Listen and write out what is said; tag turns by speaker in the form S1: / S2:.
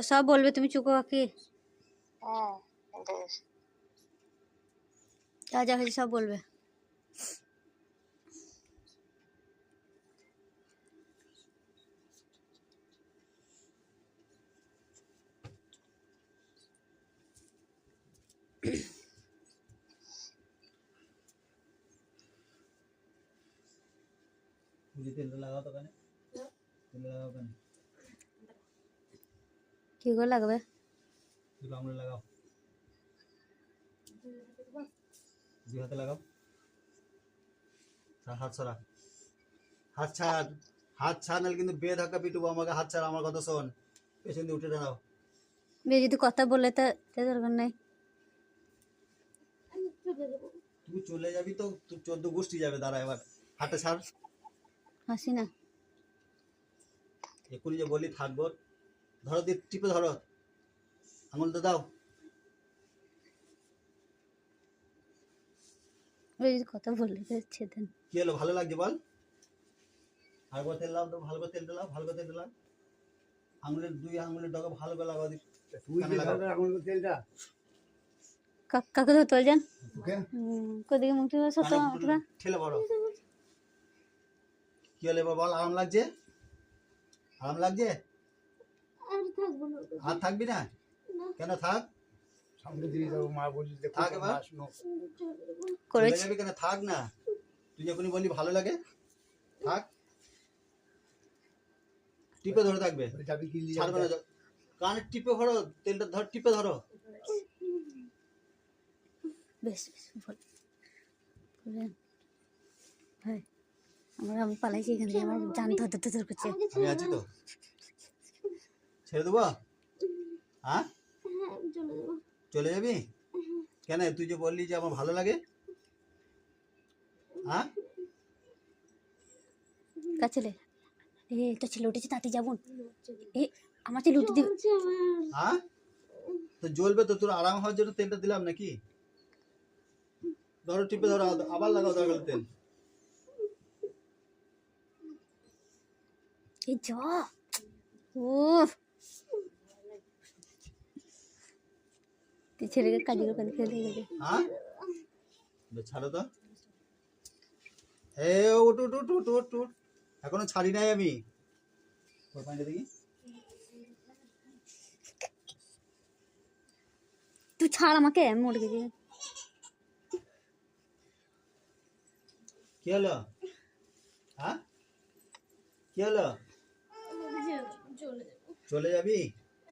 S1: ও সব বলবে, তুমি চুপ কাকি
S2: বেশ
S1: যা যা হয়েছে সব বলবে।
S3: তেলটা লাগাও তো কানে, তেল লাগাও কানে,
S1: কি করে লাগবে?
S3: দুটো আঙুলে লাগাও, দুই হাতে লাগাও। হাত ছাড়া, হাত ছাড়, হাত ছাড়, নাহলে কিন্তু বেধাক্কা পিটুবো। আমাকে হাত ছাড়, আমার কথা শোন, পেছন দিয়ে উঠে দাঁড়াও।
S1: মেয়ে যদি কথা বলে তা দরকার নেই।
S3: তুই চলে যাবি তো তুই 14 গোষ্ঠী যাবে। দাঁড়া এবার, হাতটা ছাড়।
S1: হাসি না,
S3: এক্ষুনি যে বলি থাকবো, ধরো দিয়ে টিপে ধরো, আঙুলটা দাও।
S1: মেয়ে যদি কথা বললে ছেড়ে দেন।
S3: কি হলো, ভালো লাগছে বল? আরেকবার তেল লাও তো, ভালো করে তেলটা লাও, ভালো করে তেলটা লাও। আঙুলের দুই আঙুলের ডগা ভালো করে লাগাও। তেলটা
S1: কাকে ধরতে যান
S3: ওকে
S1: কোদিকে মুক্তি সত্য
S3: ঠেলে বড়। কি হলো এবার বল? আরাম লাগছে? আরাম লাগছে? আর থাকবি না কেন? থাক, সামনে দিয়ে যাবো। মা বলছি থাক, এবার চলে যাবি কেন? থাক না, তুই যখনই বললি ভালো লাগে থাক। টিপে ধরে থাকবে, ছাড়বে না। কানে টিপে ধরো, তেলটা ধর, টিপে ধরো।
S1: বেশ বেশ ভাই, আমি পালাইছি এখান থেকে, আমার জান ধরতে ধর করছে।
S3: আমি আছি তো, ছেড়ে দেবো? হ্যাঁ চলে যাবি কেন? তুই যে বললি যে আমার ভালো লাগে, হ্যাঁ?
S1: কার ছেলে? তো ছেলে উঠেছে, তাতে যাবুন। আমার ছেলে উঠে দিবে।
S3: হ্যাঁ তো জ্বলবে তো, তোর আরাম হওয়ার জন্য তেলটা দিলাম নাকি? ধরো, টিপে ধরো, আবার লাগাও দরকার তেল।
S1: এই যা, ও ছেলেকে কাজে করে খেলে গেছে।
S3: হ্যাঁ ছাড়ো তো। এ উঠ উঠ উঠ উঠ উঠ উঠ, এখনো ছাড়ি নাই আমি। পানিটা দেখি।
S1: তুই ছাড় আমাকে, আমি মরে গেছি।
S3: কি হলো? হ্যাঁ কি হলো? চলে যাবি?